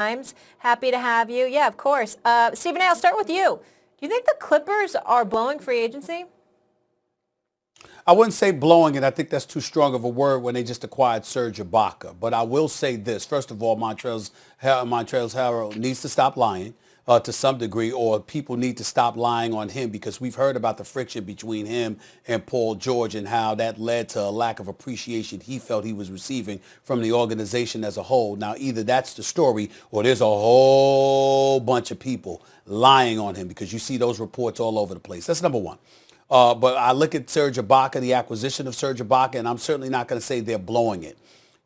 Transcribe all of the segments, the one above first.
Times. Happy to have you. Yeah, of course. Stephen A., I'll start with you. Do you think the Clippers are blowing free agency? I wouldn't say blowing it. I think that's too strong of a word when they just acquired Serge Ibaka. But I will say this. First of all, Montrezl Harrell needs to stop lying to some degree, or people need to stop lying on him, because we've heard about the friction between him and Paul George and how that led to a lack of appreciation he felt he was receiving from the organization as a whole. Now, either that's the story or there's a whole bunch of people lying on him, because you see those reports all over the place. That's number one. But I look at Serge Ibaka, the acquisition of Serge Ibaka, and I'm certainly not going to say they're blowing it.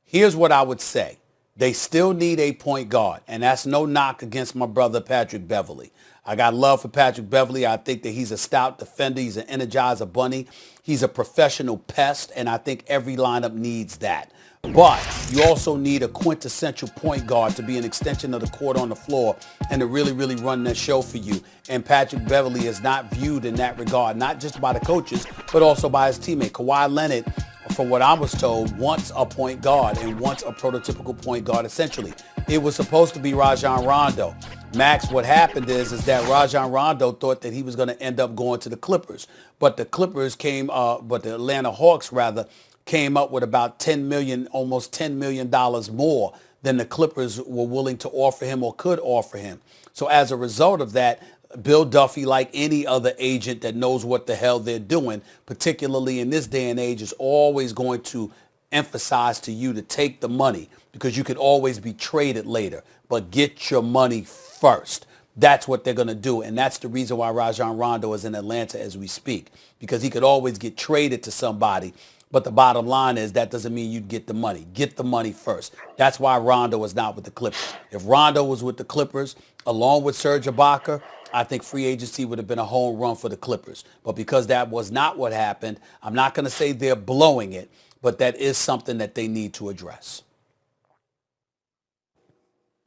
Here's what I would say. They still need a point guard, and that's no knock against my brother Patrick Beverley. I got love for Patrick Beverley. I think that he's a stout defender. He's an energizer bunny. He's a professional pest, and I think every lineup needs that. But you also need a quintessential point guard to be an extension of the court on the floor and to really, really run that show for you. And Patrick Beverley is not viewed in that regard, not just by the coaches, but also by his teammate. Kawhi Leonard, from what I was told, wants a point guard and wants a prototypical point guard, essentially. It was supposed to be Rajon Rondo. Max, what happened is that Rajon Rondo thought that he was going to end up going to the Clippers. But the the Atlanta Hawks, rather, came up with about almost $10 million more than the Clippers were willing to offer him or could offer him. So as a result of that, Bill Duffy, like any other agent that knows what the hell they're doing, particularly in this day and age, is always going to emphasize to you to take the money, because you could always be traded later. But get your money first. That's what they're going to do. And that's the reason why Rajon Rondo is in Atlanta as we speak, because he could always get traded to somebody. But the bottom line is that doesn't mean you'd get the money. Get the money first. That's why Rondo is not with the Clippers. If Rondo was with the Clippers, along with Serge Ibaka, I think free agency would have been a home run for the Clippers. But because that was not what happened, I'm not going to say they're blowing it, but that is something that they need to address.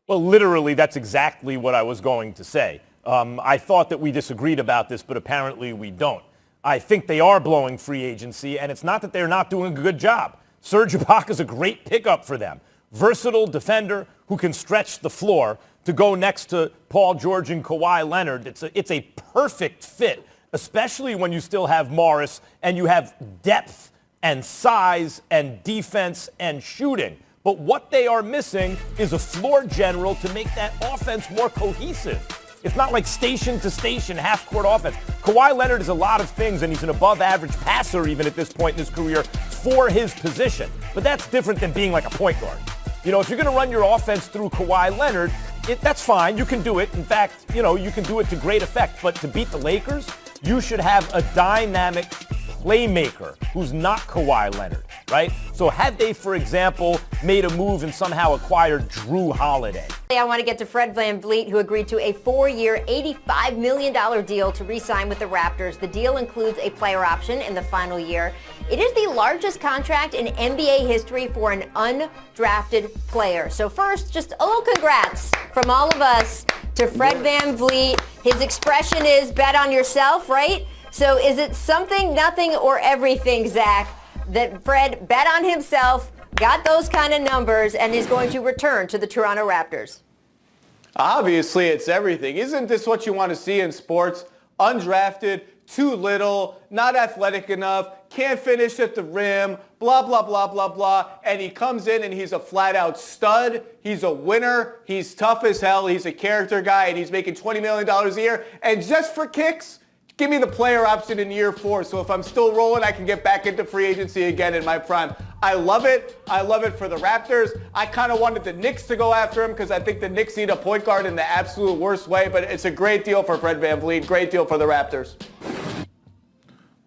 Well, literally, that's exactly what I was going to say. I thought that we disagreed about this, but apparently we don't. I think they are blowing free agency, and it's not that they're not doing a good job. Serge Ibaka is a great pickup for them. Versatile defender who can stretch the floor to go next to Paul George and Kawhi Leonard. It's a perfect fit, especially when you still have Morris and you have depth and size and defense and shooting. But what they are missing is a floor general to make that offense more cohesive. It's not like station-to-station half-court offense. Kawhi Leonard is a lot of things, and he's an above-average passer even at this point in his career for his position. But that's different than being like a point guard. You know, if you're going to run your offense through Kawhi Leonard, that's fine. You can do it. In fact, you know, you can do it to great effect. But to beat the Lakers, you should have a dynamic playmaker who's not Kawhi Leonard, right? So had they, for example, made a move and somehow acquired Drew Holiday. I want to get to Fred VanVleet, who agreed to a 4-year, $85 million deal to re-sign with the Raptors. The deal includes a player option in the final year. It is the largest contract in NBA history for an undrafted player. So first, just a little congrats from all of us to Fred VanVleet. His expression is bet on yourself, right? So is it something, nothing, or everything, Zach, that Fred bet on himself, got those kind of numbers, and is going to return to the Toronto Raptors? Obviously, it's everything. Isn't this what you want to see in sports? Undrafted, too little, not athletic enough, can't finish at the rim, blah, blah, blah, blah, blah. And he comes in and he's a flat-out stud. He's a winner. He's tough as hell. He's a character guy, and he's making $20 million a year. And just for kicks, give me the player option in year 4. So if I'm still rolling, I can get back into free agency again in my prime. I love it. I love it for the Raptors. I kind of wanted the Knicks to go after him because I think the Knicks need a point guard in the absolute worst way. But it's a great deal for Fred VanVleet. Great deal for the Raptors.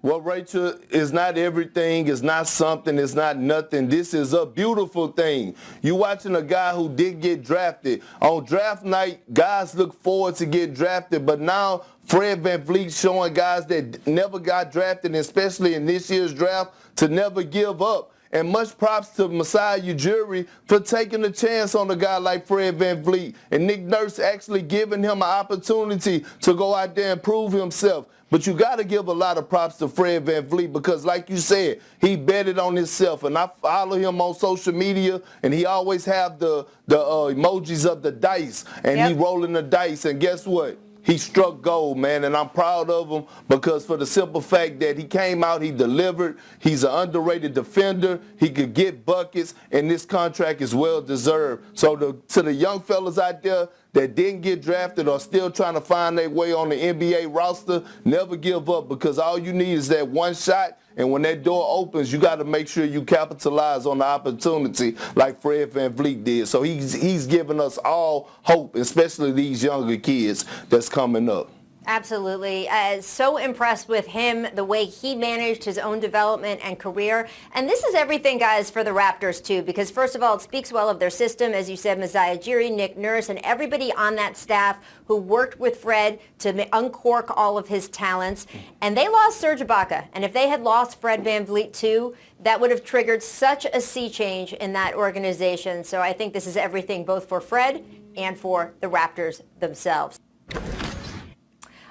Well, Rachel, it's not everything, it's not something, it's not nothing. This is a beautiful thing. You're watching a guy who did get drafted. On draft night, guys look forward to get drafted, but now Fred VanVleet showing guys that never got drafted, especially in this year's draft, to never give up. And much props to Masai Ujiri for taking a chance on a guy like Fred VanVleet. And Nick Nurse actually giving him an opportunity to go out there and prove himself. But you got to give a lot of props to Fred VanVleet because, like you said, he betted on himself. And I follow him on social media, and he always have the emojis of the dice, and he rolling the dice. And guess what? He struck gold, man, and I'm proud of him because for the simple fact that he came out, he delivered. He's an underrated defender. He could get buckets, and this contract is well-deserved. So to the young fellas out there that didn't get drafted or still trying to find their way on the NBA roster, never give up because all you need is that one shot. And when that door opens, you got to make sure you capitalize on the opportunity like Fred VanVleet did. So he's giving us all hope, especially these younger kids that's coming up. Absolutely. So impressed with him, the way he managed his own development and career. And this is everything, guys, for the Raptors, too, because, first of all, it speaks well of their system. As you said, Masai Ujiri, Nick Nurse, and everybody on that staff who worked with Fred to uncork all of his talents. And they lost Serge Ibaka. And if they had lost Fred VanVleet, too, that would have triggered such a sea change in that organization. So I think this is everything both for Fred and for the Raptors themselves.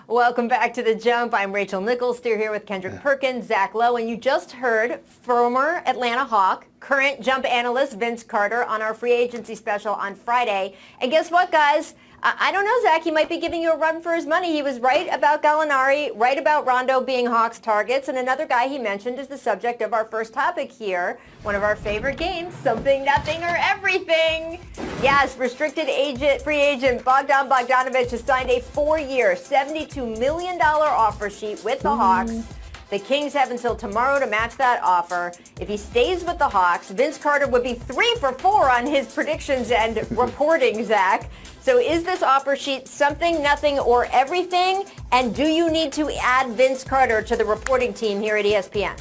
Welcome back to The Jump. I'm Rachel Nichols, still here with Kendrick Perkins, Zach Lowe, and you just heard former Atlanta Hawk, current Jump analyst Vince Carter on our free agency special on Friday. And guess what, guys? I don't know, Zach. He might be giving you a run for his money. He was right about Gallinari, right about Rondo being Hawks targets, and another guy he mentioned is the subject of our first topic here, one of our favorite games, Something, Nothing, or Everything. Yes, free agent Bogdan Bogdanović has signed a 4-year, $72 million offer sheet with the Hawks. The Kings have until tomorrow to match that offer. If he stays with the Hawks, Vince Carter would be 3 for 4 on his predictions and reporting, Zach. So is this offer sheet something, nothing, or everything? And do you need to add Vince Carter to the reporting team here at ESPN?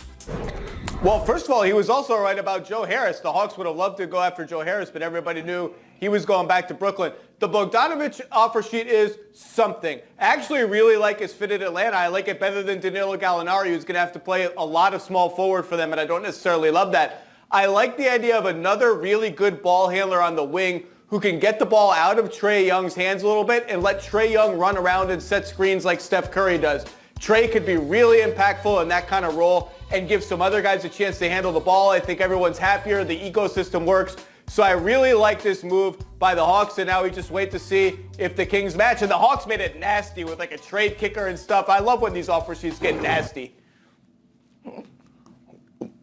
Well, first of all, he was also right about Joe Harris. The Hawks would have loved to go after Joe Harris, but everybody knew he was going back to Brooklyn. The Bogdanović offer sheet is something. I actually really like his fit at Atlanta. I like it better than Danilo Gallinari, who's going to have to play a lot of small forward for them, and I don't necessarily love that. I like the idea of another really good ball handler on the wing who can get the ball out of Trae Young's hands a little bit and let Trae Young run around and set screens like Steph Curry does. Trae could be really impactful in that kind of role and give some other guys a chance to handle the ball. I think everyone's happier. The ecosystem works. So I really like this move by the Hawks, and now we just wait to see if the Kings match. And the Hawks made it nasty with like a trade kicker and stuff. I love when these offer sheets get nasty.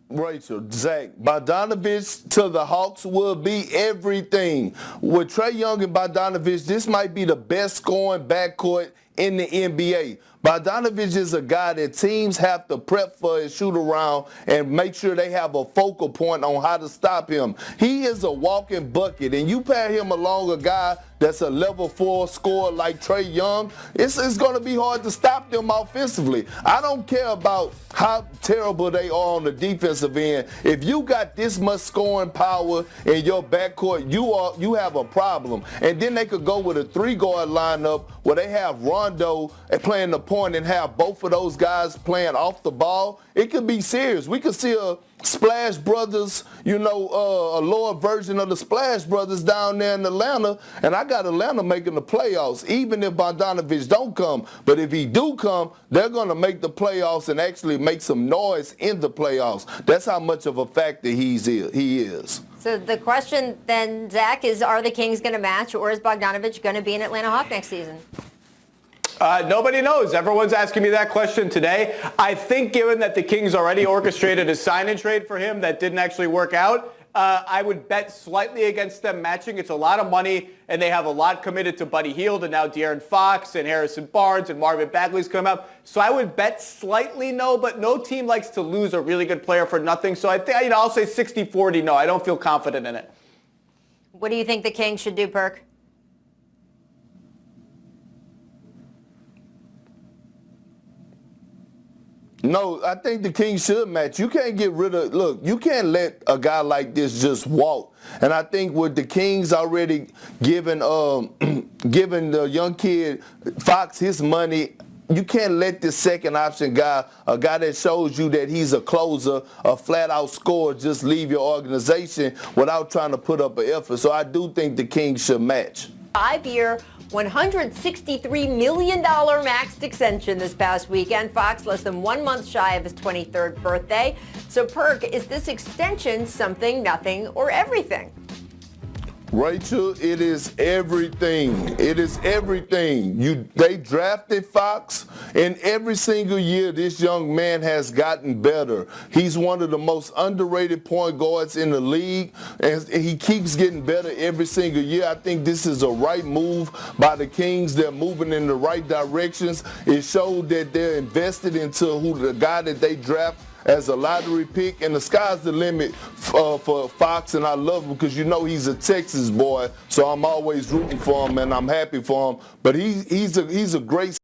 Rachel, Zach, Bogdanović to the Hawks will be everything. With Trae Young and Bogdanović, this might be the best scoring backcourt in the NBA. Bogdanović is a guy that teams have to prep for and shoot around and make sure they have a focal point on how to stop him. He is a walking bucket, and you pair him along a guy that's a level 4 scorer like Trae Young, it's going to be hard to stop them offensively. I don't care about how terrible they are on the defensive end. If you got this much scoring power in your backcourt, you have a problem. And then they could go with a 3-guard lineup where they have Rondo playing the point and have both of those guys playing off the ball. It could be serious. We could see a Splash Brothers, a lower version of the Splash Brothers down there in Atlanta, and I got Atlanta making the playoffs, even if Bogdanović don't come. But if he do come, they're going to make the playoffs and actually make some noise in the playoffs. That's how much of a factor he is. So the question then, Zach, is are the Kings going to match, or is Bogdanović going to be an Atlanta Hawk next season? Nobody knows. Everyone's asking me that question today. I think given that the Kings already orchestrated a sign-and trade for him that didn't actually work out, I would bet slightly against them matching. It's a lot of money, and they have a lot committed to Buddy Hield and now De'Aaron Fox and Harrison Barnes and Marvin Bagley's come up. So I would bet slightly no, but no team likes to lose a really good player for nothing. So I think I'll say 60-40 no. I don't feel confident in it. What do you think the Kings should do, Perk? No, I think the Kings should match. You can't get rid of, look, you can't let a guy like this just walk. And I think with the Kings already giving the young kid Fox his money you can't let this second option guy, a guy that shows you that he's a closer, a flat out scorer, just leave your organization without trying to put up an effort. So I do think the Kings should match. 5-year, $163 million maxed extension this past weekend. Fox less than 1 month shy of his 23rd birthday. So, Perk, is this extension something, nothing, or everything? Rachel, it is everything. It is everything. They drafted Fox, and every single year this young man has gotten better. He's one of the most underrated point guards in the league, and he keeps getting better every single year. I think this is a right move by the Kings. They're moving in the right directions. It showed that they're invested into the guy that they draft as a lottery pick, and the sky's the limit for Fox, and I love him because you know he's a Texas boy, so I'm always rooting for him, and I'm happy for him. But he's a great